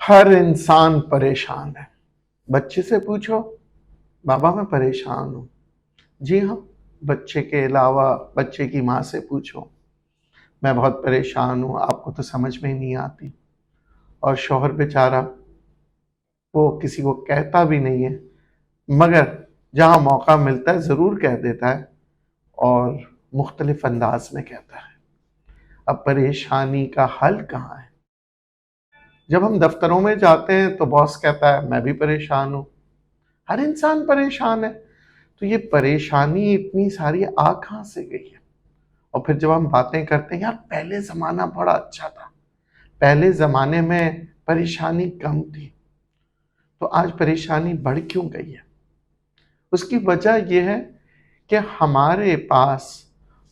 ہر انسان پریشان ہے. بچے سے پوچھو بابا میں پریشان ہوں. جی ہاں، بچے کے علاوہ بچے کی ماں سے پوچھو میں بہت پریشان ہوں، آپ کو تو سمجھ میں ہی نہیں آتی. اور شوہر بیچارہ وہ کسی کو کہتا بھی نہیں ہے، مگر جہاں موقع ملتا ہے ضرور کہہ دیتا ہے اور مختلف انداز میں کہتا ہے. اب پریشانی کا حل کہاں ہے؟ جب ہم دفتروں میں جاتے ہیں تو باس کہتا ہے میں بھی پریشان ہوں. ہر انسان پریشان ہے. تو یہ پریشانی اتنی ساری آ کہاں سے گئی ہے؟ اور پھر جب ہم باتیں کرتے ہیں یار پہلے زمانہ بڑا اچھا تھا، پہلے زمانے میں پریشانی کم تھی، تو آج پریشانی بڑھ کیوں گئی ہے؟ اس کی وجہ یہ ہے کہ ہمارے پاس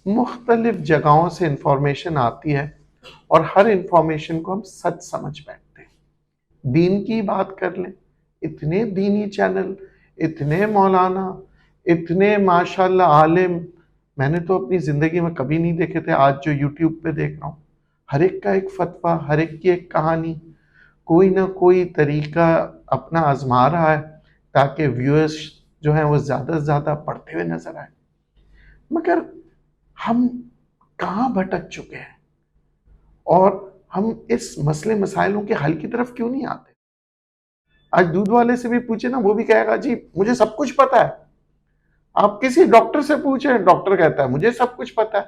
مختلف جگہوں سے انفارمیشن آتی ہے اور ہر انفارمیشن کو ہم سچ سمجھ بیٹھتے ہیں. دین کی بات کر لیں، اتنے دینی چینل، اتنے مولانا، اتنے ماشاءاللہ عالم میں نے تو اپنی زندگی میں کبھی نہیں دیکھے تھے. آج جو یوٹیوب پہ دیکھ رہا ہوں، ہر ایک کا ایک فتویٰ، ہر ایک کی ایک کہانی، کوئی نہ کوئی طریقہ اپنا آزما رہا ہے تاکہ ویورز جو ہیں وہ زیادہ سے زیادہ پڑھتے ہوئے نظر آئے. مگر ہم کہاں بھٹک چکے ہیں اور ہم اس مسئلے مسائلوں کے حل کی طرف کیوں نہیں آتے؟ آج دودھ والے سے بھی پوچھے نا، وہ بھی کہے گا جی مجھے سب کچھ پتا ہے. آپ کسی ڈاکٹر سے پوچھیں، ڈاکٹر کہتا ہے مجھے سب کچھ پتا ہے.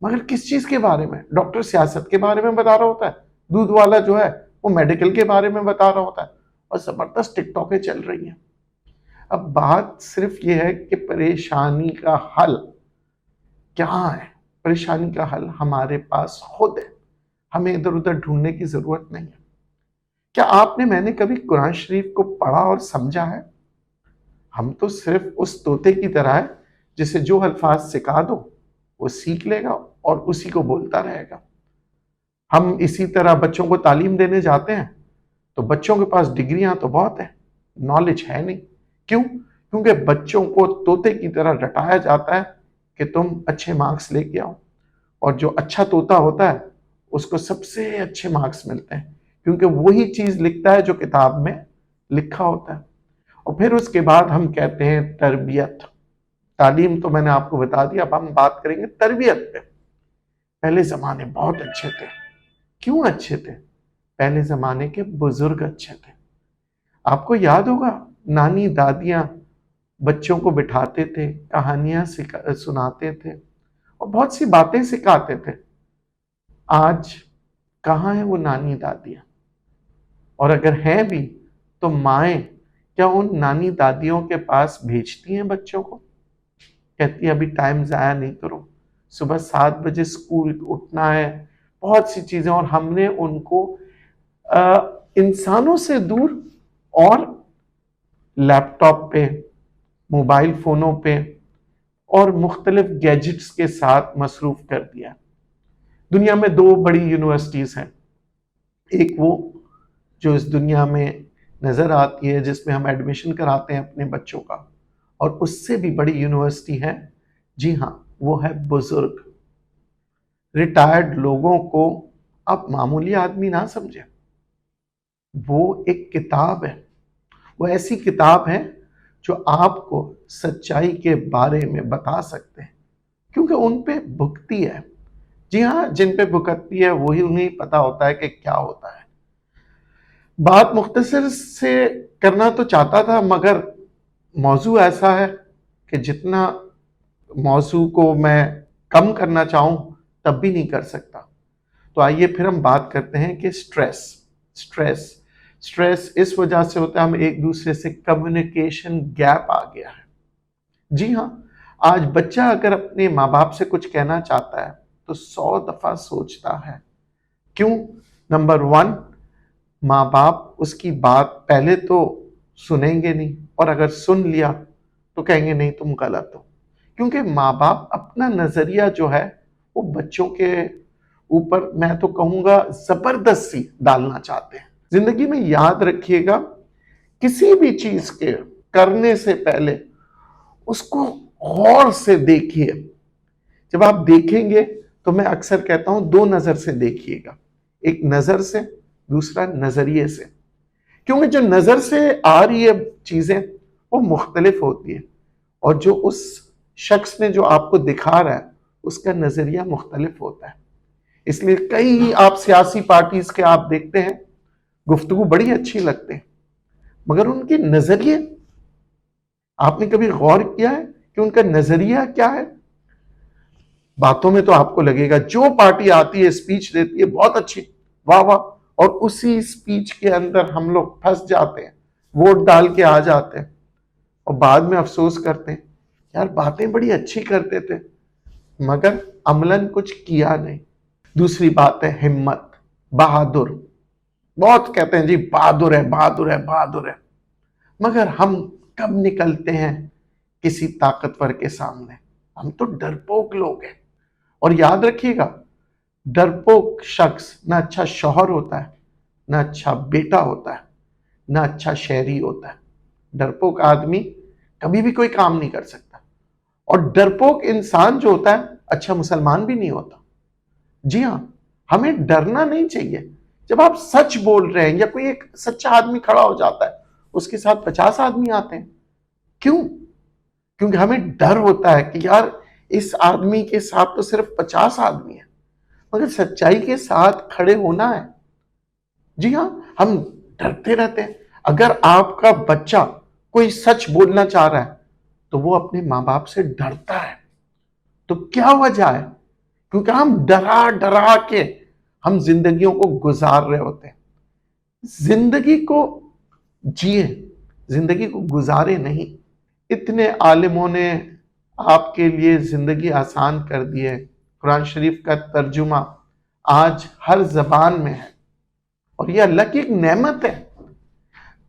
مگر کس چیز کے بارے میں؟ ڈاکٹر سیاست کے بارے میں بتا رہا ہوتا ہے، دودھ والا جو ہے وہ میڈیکل کے بارے میں بتا رہا ہوتا ہے، اور زبردست ٹک ٹاکیں چل رہی ہیں. اب بات صرف یہ ہے کہ پریشانی کا حل کیا ہے؟ پریشانی کا حل ہمارے پاس خود ہے، ہمیں ادھر ادھر ڈھونڈنے کی ضرورت نہیں ہے. کیا آپ نے میں نے کبھی قرآن شریف کو پڑھا اور سمجھا ہے؟ ہم تو صرف اس طوطے کی طرح ہے جسے جو الفاظ سکھا دو وہ سیکھ لے گا اور اسی کو بولتا رہے گا. ہم اسی طرح بچوں کو تعلیم دینے جاتے ہیں تو بچوں کے پاس ڈگریاں تو بہت ہیں، نالج ہے نہیں. کیوں؟ کیونکہ بچوں کو طوطے کی طرح رٹایا جاتا ہے کہ تم اچھے مارکس لے کے آؤ، اور جو اچھا طوطا ہوتا ہے اس کو سب سے اچھے مارکس ملتے ہیں، کیونکہ وہی چیز لکھتا ہے جو کتاب میں لکھا ہوتا ہے. اور پھر اس کے بعد ہم کہتے ہیں تربیت. تعلیم تو میں نے آپ کو بتا دیا، اب ہم بات کریں گے تربیت پہ. پہلے زمانے بہت اچھے تھے. کیوں اچھے تھے؟ پہلے زمانے کے بزرگ اچھے تھے. آپ کو یاد ہوگا نانی دادیاں بچوں کو بٹھاتے تھے، کہانیاں سناتے تھے اور بہت سی باتیں سکھاتے تھے. آج کہاں ہیں وہ نانی دادیاں؟ اور اگر ہیں بھی تو مائیں کیا ان نانی دادیوں کے پاس بھیجتی ہیں بچوں کو؟ کہتی ہیں ابھی ٹائم ضائع نہیں کرو، صبح 7 بجے اسکول اٹھنا ہے، بہت سی چیزیں. اور ہم نے ان کو انسانوں سے دور اور لیپ ٹاپ پہ، موبائل فونوں پہ اور مختلف گیجٹس کے ساتھ مصروف کر دیا. دنیا میں 2 بڑی یونیورسٹیز ہیں، ایک وہ جو اس دنیا میں نظر آتی ہے جس میں ہم ایڈمیشن کراتے ہیں اپنے بچوں کا، اور اس سے بھی بڑی یونیورسٹی ہے، جی ہاں وہ ہے بزرگ. ریٹائرڈ لوگوں کو آپ معمولی آدمی نہ سمجھیں، وہ ایک کتاب ہے، وہ ایسی کتاب ہے جو آپ کو سچائی کے بارے میں بتا سکتے ہیں، کیونکہ ان پہ بھکتی ہے. جی ہاں، جن پہ بھکتی ہے وہی انہیں پتا ہوتا ہے کہ کیا ہوتا ہے. بات مختصر سے کرنا تو چاہتا تھا، مگر موضوع ایسا ہے کہ جتنا موضوع کو میں کم کرنا چاہوں تب بھی نہیں کر سکتا. تو آئیے پھر ہم بات کرتے ہیں کہ سٹریس اس وجہ سے ہوتا ہے ہم ایک دوسرے سے کمیونیکیشن گیپ آ گیا ہے. جی ہاں، آج بچہ اگر اپنے ماں باپ سے کچھ کہنا چاہتا ہے تو 100 دفعہ سوچتا ہے. کیوں؟ نمبر 1، ماں باپ اس کی بات پہلے تو سنیں گے نہیں، اور اگر سن لیا تو کہیں گے نہیں تم غلط ہو. کیونکہ ماں باپ اپنا نظریہ جو ہے وہ بچوں کے اوپر میں تو کہوں گا زبردستی ڈالنا چاہتے ہیں. زندگی میں یاد رکھیے گا، کسی بھی چیز کے کرنے سے پہلے اس کو غور سے دیکھیے. جب آپ دیکھیں گے تو میں اکثر کہتا ہوں 2 نظر سے دیکھیے گا، ایک نظر سے، دوسرا نظریے سے. کیونکہ جو نظر سے آ رہی ہے چیزیں وہ مختلف ہوتی ہے، اور جو اس شخص نے جو آپ کو دکھا رہا ہے اس کا نظریہ مختلف ہوتا ہے۔ اس لیے کئی آپ سیاسی پارٹیز کے آپ دیکھتے ہیں گفتگو بڑی اچھی لگتے ہیں، مگر ان کے نظریے آپ نے کبھی غور کیا ہے کہ ان کا نظریہ کیا ہے؟ باتوں میں تو آپ کو لگے گا جو پارٹی آتی ہے اسپیچ دیتی ہے بہت اچھی، واہ واہ، اور اسی اسپیچ کے اندر ہم لوگ پھنس جاتے ہیں، ووٹ ڈال کے آ جاتے ہیں، اور بعد میں افسوس کرتے ہیں یار باتیں بڑی اچھی کرتے تھے مگر عملاً کچھ کیا نہیں۔ دوسری بات ہے ہمت، بہادر، بہت کہتے ہیں جی بہادر ہے بہادر ہے بہادر ہے، مگر ہم کب نکلتے ہیں کسی طاقتور کے سامنے؟ ہم تو ڈرپوک لوگ ہیں۔ اور یاد رکھیے گا، ڈرپوک شخص نہ اچھا شوہر ہوتا ہے، نہ اچھا بیٹا ہوتا ہے، نہ اچھا شہری ہوتا ہے۔ ڈرپوک آدمی کبھی بھی کوئی کام نہیں کر سکتا، اور ڈرپوک انسان جو ہوتا ہے اچھا مسلمان بھی نہیں ہوتا۔ جی ہاں، ہمیں ڈرنا نہیں چاہیے۔ جب آپ سچ بول رہے ہیں یا کوئی ایک سچا آدمی کھڑا ہو جاتا ہے اس کے ساتھ 50 آدمی آتے ہیں، کیوں؟ کیونکہ ہمیں ڈر ہوتا ہے کہ یار اس آدمی کے ساتھ تو صرف 50 آدمی ہیں، مگر سچائی کے ساتھ کھڑے ہونا ہے۔ جی ہاں، ہم ڈرتے رہتے ہیں۔ اگر آپ کا بچہ کوئی سچ بولنا چاہ رہا ہے تو وہ اپنے ماں باپ سے ڈرتا ہے، تو کیا وجہ ہے؟ کیونکہ ہم ڈرا ڈرا کے ہم زندگیوں کو گزار رہے ہوتے ہیں۔ زندگی کو جیے، زندگی کو گزارے نہیں۔ اتنے عالموں نے آپ کے لیے زندگی آسان کر دی ہے، قرآن شریف کا ترجمہ آج ہر زبان میں ہے، اور یہ اللہ کی ایک نعمت ہے۔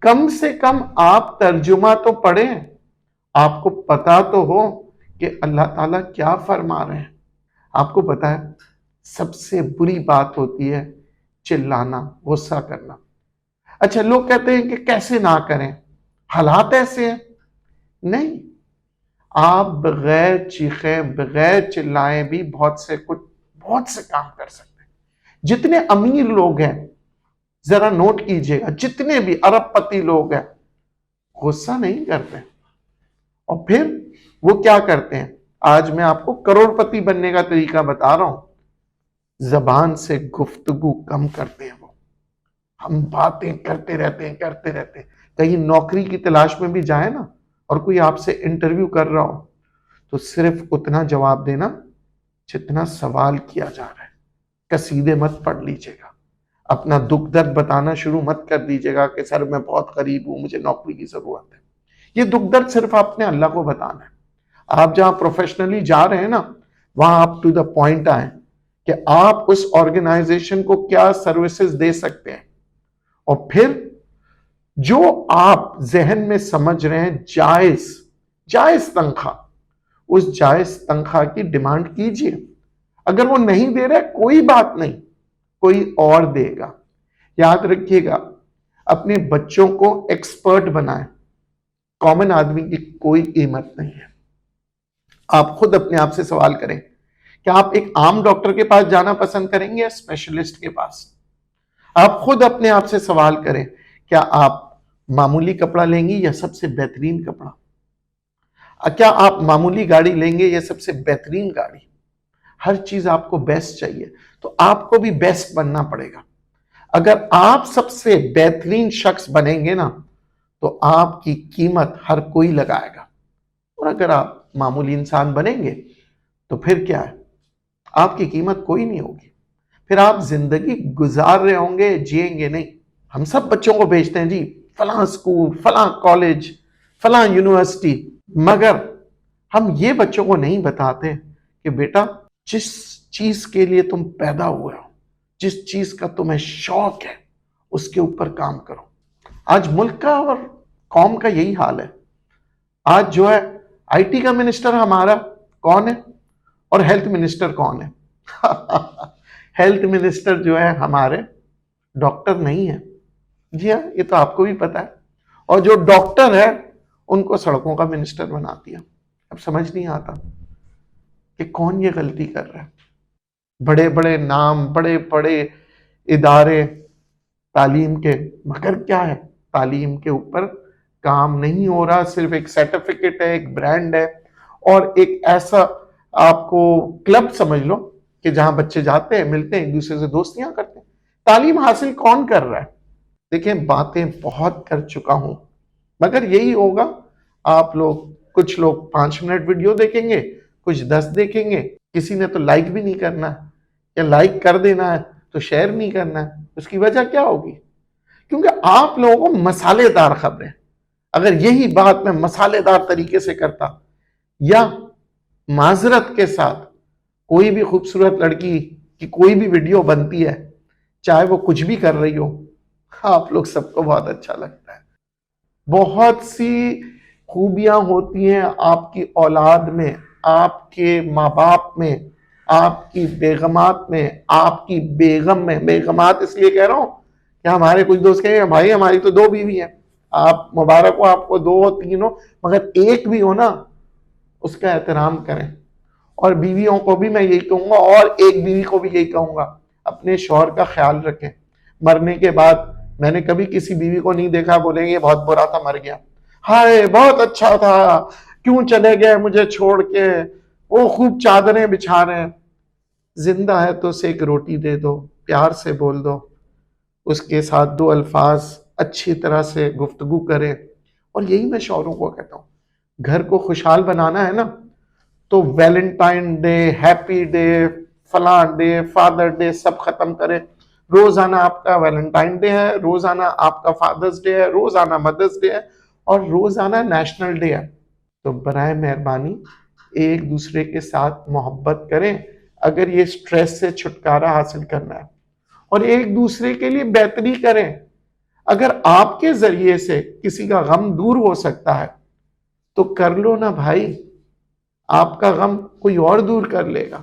کم سے کم آپ ترجمہ تو پڑھیں، آپ کو پتا تو ہو کہ اللہ تعالیٰ کیا فرما رہے ہیں۔ آپ کو پتا ہے سب سے بری بات ہوتی ہے چلانا، غصہ کرنا۔ اچھا، لوگ کہتے ہیں کہ کیسے نہ کریں، حالات ایسے ہیں۔ نہیں، آپ بغیر چیخیں بغیر چلائیں بھی بہت سے کام کر سکتے ہیں۔ جتنے امیر لوگ ہیں ذرا نوٹ کیجئے گا، جتنے بھی ارب پتی لوگ ہیں غصہ نہیں کرتے، اور پھر وہ کیا کرتے ہیں؟ آج میں آپ کو کروڑ پتی بننے کا طریقہ بتا رہا ہوں۔ زبان سے گفتگو کم کرتے ہیں وہ، ہم باتیں کرتے رہتے ہیں۔ کہیں نوکری کی تلاش میں بھی جائیں نا، اور کوئی آپ سے انٹرویو کر رہا ہو تو صرف اتنا جواب دینا جتنا سوال کیا جا رہا ہے۔ قصیدے مت پڑھ لیجئے گا، اپنا دکھ درد بتانا شروع مت کر دیجئے گا کہ سر میں بہت غریب ہوں، مجھے نوکری کی ضرورت ہے۔ یہ دکھ درد صرف آپ نے اللہ کو بتانا ہے۔ آپ جہاں پروفیشنلی جا رہے ہیں نا، وہاں آپ ٹو دا پوائنٹ آئیں کہ آپ اس آرگنائزیشن کو کیا سروسز دے سکتے ہیں، اور پھر جو آپ ذہن میں سمجھ رہے ہیں جائز تنخواہ، اس جائز تنخواہ کی ڈیمانڈ کیجئے۔ اگر وہ نہیں دے رہے کوئی بات نہیں، کوئی اور دے گا۔ یاد رکھیے گا، اپنے بچوں کو ایکسپرٹ بنائیں، کامن آدمی کی کوئی قیمت نہیں ہے۔ آپ خود اپنے آپ سے سوال کریں کہ آپ ایک عام ڈاکٹر کے پاس جانا پسند کریں گے یا اسپیشلسٹ کے پاس؟ آپ خود اپنے آپ سے سوال کریں، کیا آپ معمولی کپڑا لیں گے یا سب سے بہترین کپڑا؟ کیا آپ معمولی گاڑی لیں گے یا سب سے بہترین گاڑی؟ ہر چیز آپ کو بیسٹ چاہیے، تو آپ کو بھی بیسٹ بننا پڑے گا۔ اگر آپ سب سے بہترین شخص بنیں گے نا تو آپ کی قیمت ہر کوئی لگائے گا، اور اگر آپ معمولی انسان بنیں گے تو پھر کیا ہے؟ آپ کی قیمت کوئی نہیں ہوگی، پھر آپ زندگی گزار رہے ہوں گے، جئیں گے نہیں۔ ہم سب بچوں کو بھیجتے ہیں جی فلاں اسکول، فلاں کالج، فلاں یونیورسٹی، مگر ہم یہ بچوں کو نہیں بتاتے کہ بیٹا جس چیز کے لیے تم پیدا ہوئے ہو، جس چیز کا تمہیں شوق ہے، اس کے اوپر کام کرو۔ آج ملک کا اور قوم کا یہی حال ہے۔ آج جو ہے آئی ٹی کا منسٹر ہمارا کون ہے، اور ہیلتھ منسٹر کون ہے؟ ہیلتھ منسٹر جو ہے ہمارے ڈاکٹر نہیں ہے۔ جی ہاں، یہ تو آپ کو بھی پتا ہے، اور جو ڈاکٹر ہے ان کو سڑکوں کا منسٹر بنا دیا۔ اب سمجھ نہیں آتا کہ کون یہ غلطی کر رہا ہے۔ بڑے بڑے نام، بڑے بڑے ادارے تعلیم کے، مگر کیا ہے؟ تعلیم کے اوپر کام نہیں ہو رہا، صرف ایک سرٹیفکیٹ ہے، ایک برانڈ ہے، اور ایک ایسا آپ کو کلب سمجھ لو کہ جہاں بچے جاتے ہیں، ملتے ہیں، ایک دوسرے سے دوستیاں کرتے ہیں۔ تعلیم حاصل کون کر رہا ہے؟ دیکھیں، باتیں بہت کر چکا ہوں، مگر یہی ہوگا، آپ لوگ کچھ لوگ 5 منٹ ویڈیو دیکھیں گے، کچھ 10 دیکھیں گے، کسی نے تو لائک بھی نہیں کرنا ہے، یا لائک کر دینا ہے تو شیئر نہیں کرنا ہے۔ اس کی وجہ کیا ہوگی؟ کیونکہ آپ لوگوں کو مسالے دار خبریں، اگر یہی بات میں مسالے دار طریقے سے کرتا، یا معذرت کے ساتھ کوئی بھی خوبصورت لڑکی کی کوئی بھی ویڈیو بنتی ہے، چاہے وہ کچھ بھی کر رہی ہو، آپ لوگ سب کو بہت اچھا لگتا ہے۔ بہت سی خوبیاں ہوتی ہیں آپ کی اولاد میں، آپ کے ماں باپ میں، آپ کی بیگمات میں، آپ کی بیگم میں۔ بیگمات اس لیے کہہ رہا ہوں کہ ہمارے کچھ دوست کہیں گے بھائی ہماری تو 2 بیوی ہیں، آپ مبارک ہو آپ کو 2 ہو 3 ہو، مگر ایک بھی ہو نا، اس کا احترام کریں۔ اور بیویوں کو بھی میں یہی کہوں گا، اور ایک بیوی کو بھی یہی کہوں گا، اپنے شوہر کا خیال رکھیں۔ مرنے کے بعد میں نے کبھی کسی بیوی کو نہیں دیکھا بولیں گے یہ بہت برا تھا مر گیا، ہائے بہت اچھا تھا کیوں چلے گئے مجھے چھوڑ کے، وہ خوب چادریں بچھا رہے ہیں۔ زندہ ہے تو اسے ایک روٹی دے دو، پیار سے بول دو، اس کے ساتھ 2 الفاظ اچھی طرح سے گفتگو کریں۔ اور یہی میں شوہروں کو کہتا ہوں، گھر کو خوشحال بنانا ہے نا، تو ویلنٹائن ڈے، ہیپی ڈے، فلاں ڈے، فادر ڈے سب ختم کریں۔ روزانہ آپ کا ویلنٹائن ڈے ہے، روزانہ آپ کا فادرز ڈے ہے، روزانہ مدرز ڈے ہے، اور روزانہ نیشنل ڈے ہے۔ تو برائے مہربانی ایک دوسرے کے ساتھ محبت کریں، اگر یہ سٹریس سے چھٹکارا حاصل کرنا ہے، اور ایک دوسرے کے لیے بہتری کریں۔ اگر آپ کے ذریعے سے کسی کا غم دور ہو سکتا ہے تو کر لو نا بھائی، آپ کا غم کوئی اور دور کر لے گا۔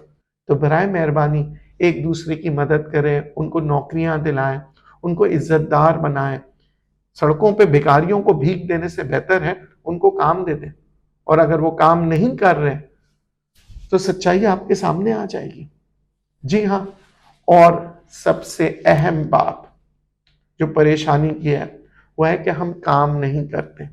تو برائے مہربانی ایک دوسرے کی مدد کریں، ان کو نوکریاں دلائیں، ان کو عزت دار بنائیں۔ سڑکوں پہ بھکاریوں کو بھیک دینے سے بہتر ہے ان کو کام دے دیں، اور اگر وہ کام نہیں کر رہے تو سچائی آپ کے سامنے آ جائے گی۔ جی ہاں، اور سب سے اہم بات جو پریشانی کی ہے وہ ہے کہ ہم کام نہیں کرتے۔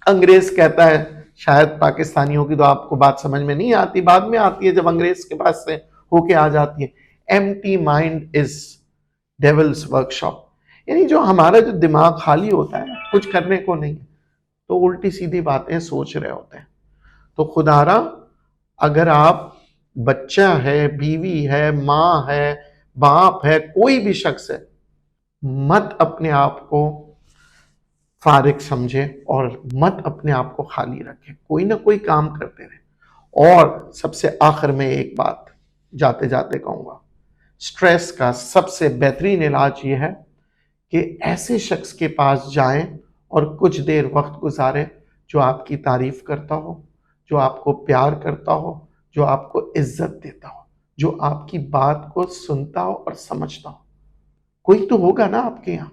انگریز کہتا ہے، شاید پاکستانیوں کی تو آپ کو بات سمجھ میں نہیں آتی، بعد میں آتی ہے جب انگریز کے پاس سے ہو کے آ جاتی ہے، empty mind is devil's work shop, یعنی جو ہمارا جو دماغ خالی ہوتا ہے کچھ کرنے کو نہیں، تو الٹی سیدھی باتیں سوچ رہے ہوتے ہیں۔ تو خدارا اگر آپ بچہ ہے، بیوی ہے، ماں ہے، باپ ہے، کوئی بھی شخص ہے، مت اپنے آپ کو فارغ سمجھے اور مت اپنے آپ کو خالی رکھے، کوئی نہ کوئی کام کرتے رہے۔ اور سب سے آخر میں ایک بات جاتے جاتے کہوں گا، سٹریس کا سب سے بہترین علاج یہ ہے کہ ایسے شخص کے پاس جائیں اور کچھ دیر وقت گزاریں جو آپ کی تعریف کرتا ہو، جو آپ کو پیار کرتا ہو، جو آپ کو عزت دیتا ہو، جو آپ کی بات کو سنتا ہو اور سمجھتا ہو۔ کوئی تو ہوگا نا آپ کے یہاں،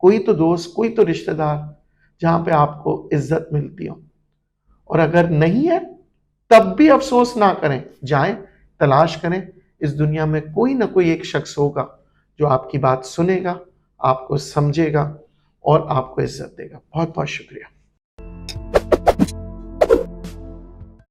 کوئی تو دوست، کوئی تو رشتہ دار جہاں پہ آپ کو عزت ملتی ہو۔ اور اگر نہیں ہے تب بھی افسوس نہ کریں، جائیں تلاش کریں، اس دنیا میں کوئی نہ کوئی ایک شخص ہوگا جو آپ کی بات سنے گا، آپ کو سمجھے گا اور آپ کو عزت دے گا۔ بہت بہت شکریہ۔